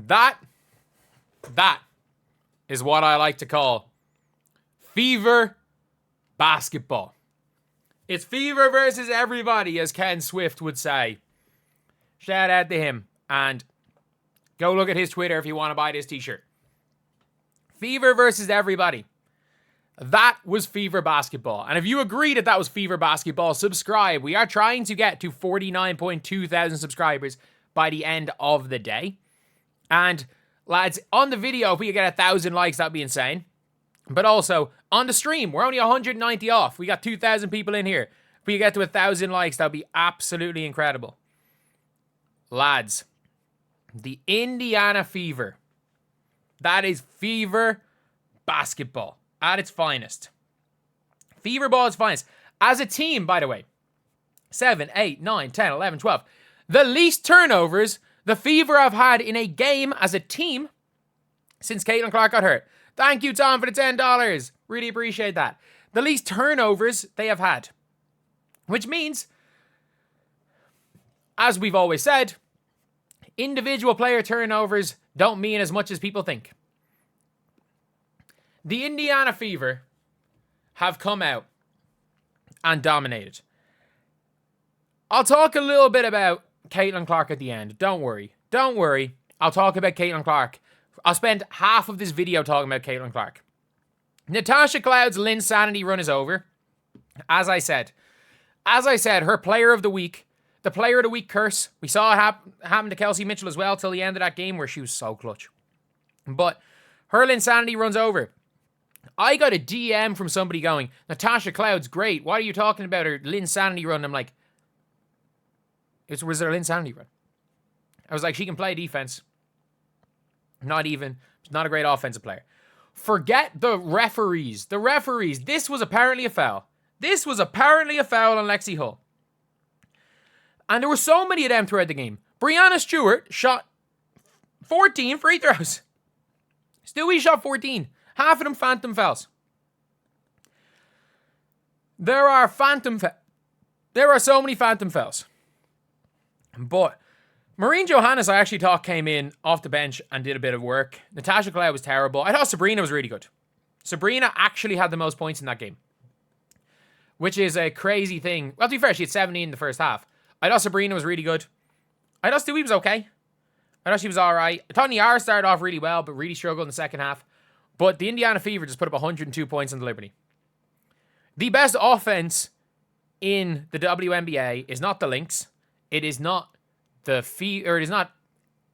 That is what I like to call fever basketball. It's fever versus everybody, as Ken Swift would say. Shout out to him. And go look at his Twitter if you want to buy this t-shirt. Fever versus everybody. That was fever basketball. And if you agree that that was fever basketball, subscribe. We are trying to get to 49.2 thousand subscribers by the end of the day. And lads, on the video, if we could get 1,000 likes, that'd be insane. But also, on the stream, we're only 190 off. We got 2,000 people in here. If we get to 1,000 likes, that'd be absolutely incredible. Lads, the Indiana Fever. That is fever basketball at its finest. Fever ball at its finest. As a team, by the way, 7, 8, 9, 10, 11, 12. The least turnovers the Fever have had in a game as a team since Caitlin Clark got hurt. Thank you, Tom, for the $10. Really appreciate that. The least turnovers they have had. Which means, as we've always said, individual player turnovers don't mean as much as people think. The Indiana Fever have come out and dominated. I'll talk a little bit about Caitlin Clark at the end. Don't worry. Don't worry. I'll talk about Caitlin Clark. I'll spend half of this video talking about Caitlin Clark. Natasha Cloud's Linsanity run is over. As I said, her player of the week, the player of the week curse. We saw it happen to Kelsey Mitchell as well till the end of that game where she was so clutch. But her Linsanity run's over. I got a DM from somebody going, Natasha Cloud's great. Why are you talking about her Linsanity run? I'm like, was there a Linsanity run? I was like, she can play defense. Not a great offensive player. Forget the referees. The referees. This was apparently a foul. This was apparently a foul on Lexi Hull. And there were so many of them throughout the game. Breanna Steward shot 14 free throws. Stewie shot 14. Half of them phantom fouls. There are so many phantom fouls. But Maureen Johannes, I actually thought, came in off the bench and did a bit of work. Natasha Cloud was terrible. I thought Sabrina was really good. Sabrina actually had the most points in that game, which is a crazy thing. Well, to be fair, she had 17 in the first half. I thought Sabrina was really good. I thought Stewie was okay. I thought she was all right. I thought Niara started off really well, but really struggled in the second half. But the Indiana Fever just put up 102 points on the Liberty. The best offense in the WNBA is not the Lynx. It is not it is not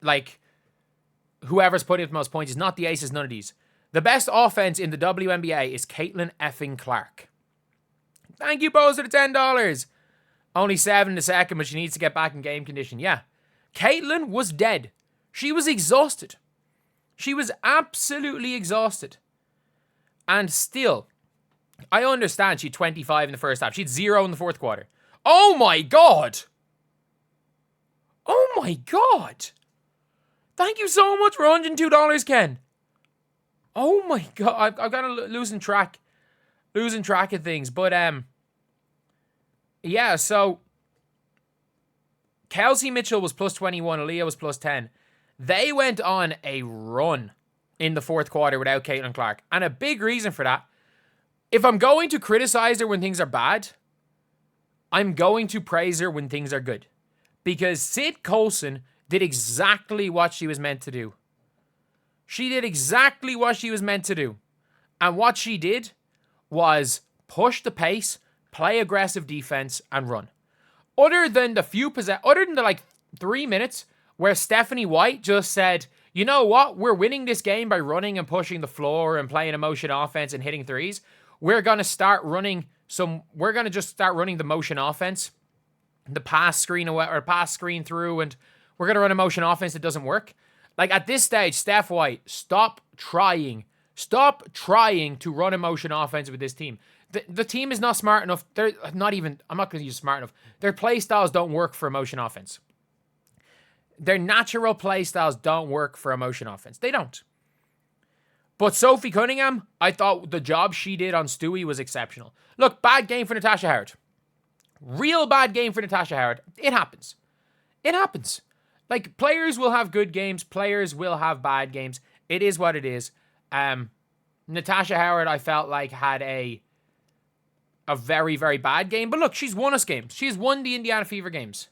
like whoever's putting up the most points. It's not the Aces, none of these. The best offense in the WNBA is Caitlin effing Clark. Thank you, Bose, for the $10. Only 7 in a second, but she needs to get back in game condition. Yeah. Caitlin was dead. She was exhausted. She was absolutely exhausted. And still, I understand she had 25 in the first half. She had 0 in the fourth quarter. Oh my God. Oh my God. Thank you so much for $102, Ken. Oh my God. I've got to losing track of things. But, yeah, so Kelsey Mitchell was plus 21. Aaliyah was plus 10. They went on a run in the fourth quarter without Caitlin Clark. And a big reason for that, if I'm going to criticize her when things are bad, I'm going to praise her when things are good. Because Sid Colson did exactly what she was meant to do. She did exactly what she was meant to do. And what she did was push the pace, play aggressive defense, and run. Other than the 3 minutes where Stephanie White just said, you know what? We're winning this game by running and pushing the floor and playing a motion offense and hitting threes. We're going to just start running the motion offense, the pass screen away or pass screen through, and we're going to run a motion offense that doesn't work. Like at this stage, Steph White, stop trying to run a motion offense with this team. The team is not smart enough. I'm not going to use smart enough. Their play styles don't work for a motion offense. Their natural play styles don't work for a motion offense. They don't. But Sophie Cunningham, I thought the job she did on Stewie was exceptional. Look, bad game for Natasha Howard. Real bad game for Natasha Howard. It happens. Like, players will have good games. Players will have bad games. It is what it is. Natasha Howard, I felt like, had a very, very bad game. But look, she's won us games. She's won the Indiana Fever games.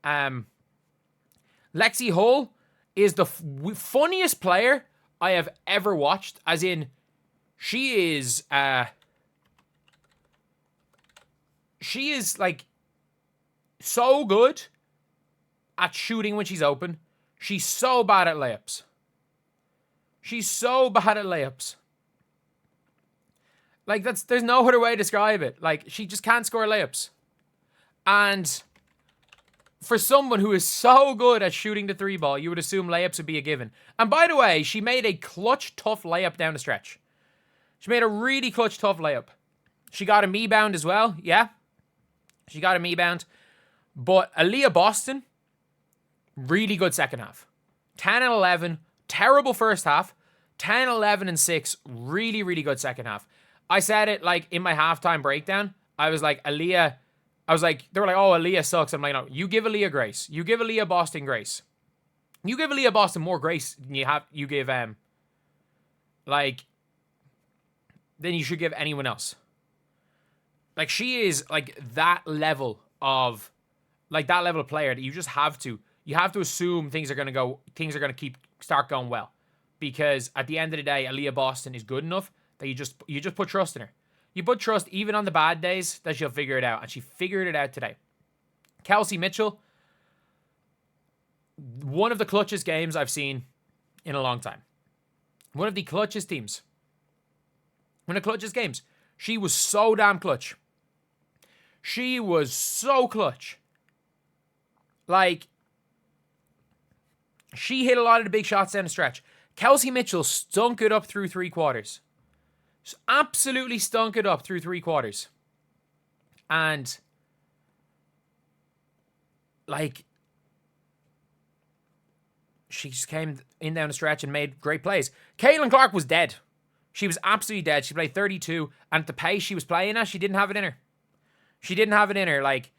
Lexi Hull is the funniest player I have ever watched. As in, she is like so good at shooting when she's open. She's so bad at layups. Like, there's no other way to describe it. Like, she just can't score layups. And for someone who is so good at shooting the 3-ball, you would assume layups would be a given. And by the way, she made a clutch, tough layup down the stretch. She made a really clutch, tough layup. She got a me-bound as well. Yeah. She got a me-bound. But Aaliyah Boston, really good second half. 10 and 11, terrible first half. 10, 11, and 6, really, really good second half. I said it, like, in my halftime breakdown. I was like, Aaliyah... I was like, they were like, oh, Aaliyah sucks. I'm like, no, you give Aaliyah grace. You give Aaliyah Boston grace. You give Aaliyah Boston more grace than you give, than you should give anyone else. Like, she is, like, that level of player that you just have to assume things are going to start going well. Because at the end of the day, Aaliyah Boston is good enough that you just put trust in her. You put trust even on the bad days that she'll figure it out. And she figured it out today. Kelsey Mitchell, one of the clutchest games I've seen in a long time. One of the clutchest teams. One of the clutchest games. She was so damn clutch. She was so clutch. Like, she hit a lot of the big shots down the stretch. Kelsey Mitchell stunk it up through 3 quarters. Just absolutely stunk it up through 3 quarters. And, like, she just came in down the stretch and made great plays. Caitlin Clark was dead. She was absolutely dead. She played 32, and at the pace she was playing at, she didn't have it in her. Like,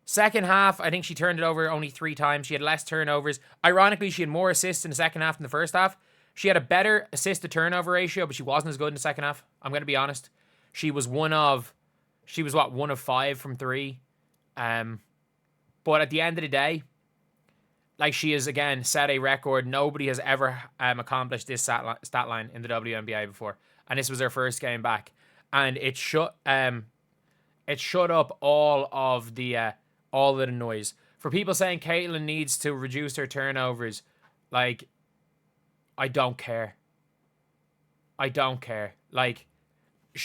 second half, I think she turned it over only 3 times. She had less turnovers. Ironically, she had more assists in the second half than the first half. She had a better assist-to-turnover ratio, but she wasn't as good in the second half. I'm going to be honest. She was one of 5 from 3. But at the end of the day, like, she has, again, set a record. Nobody has ever accomplished this stat line in the WNBA before. And this was her first game back. And it shut up all of the noise. For people saying Caitlin needs to reduce her turnovers, like, I don't care. Like,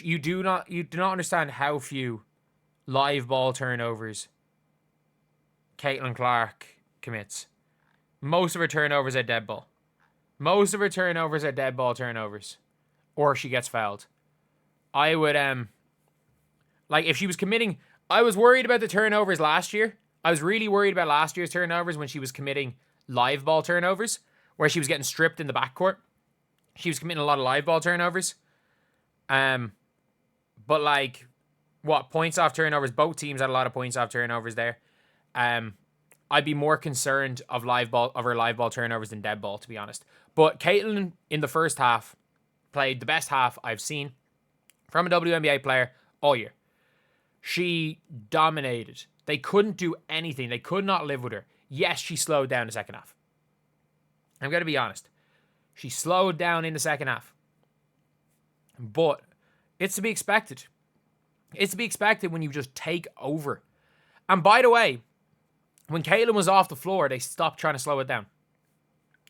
you do not understand how few live ball turnovers Caitlin Clark commits. Most of her turnovers are dead ball. Turnovers. Or she gets fouled. I would, like, if she was committing... I was worried about the turnovers last year. I was really worried about last year's turnovers when she was committing live ball turnovers, where she was getting stripped in the backcourt. She was committing a lot of live ball turnovers. But, like, points off turnovers? Both teams had a lot of points off turnovers there. I'd be more concerned of her live ball turnovers than dead ball, to be honest. But Caitlin, in the first half, played the best half I've seen from a WNBA player all year. She dominated. They couldn't do anything. They could not live with her. Yes, she slowed down the second half. I'm going to be honest. She slowed down in the second half. But it's to be expected. It's to be expected when you just take over. And by the way, when Caitlin was off the floor, they stopped trying to slow it down.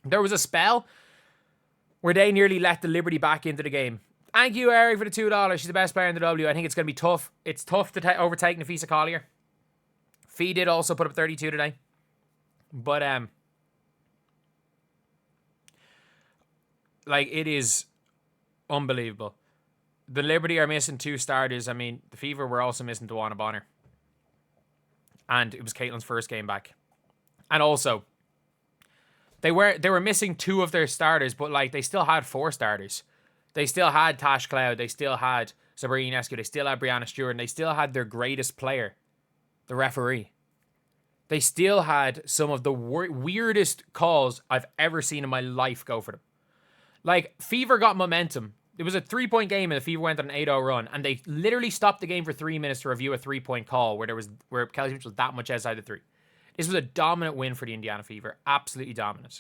There was a spell where they nearly let the Liberty back into the game. Thank you, Eric, for the $2. She's the best player in the W. I think it's going to be tough. It's tough to overtake Nafisa Collier. Fee did also put up 32 today. But, like, it is unbelievable. The Liberty are missing 2 starters. I mean, the Fever were also missing Dewana Bonner. And it was Caitlin's first game back. And also, they were missing 2 of their starters, but, like, they still had 4 starters. They still had Tash Cloud. They still had Sabrina Eskew. They still had Breanna Steward. And they still had their greatest player, the referee. they still had some of the weirdest calls I've ever seen in my life go for them. Like, Fever got momentum. It was a 3-point game and the Fever went on an 8-0 run, and they literally stopped the game for 3 minutes to review a 3-point call where Kelly Smith was that much outside the three. This was a dominant win for the Indiana Fever. Absolutely dominant.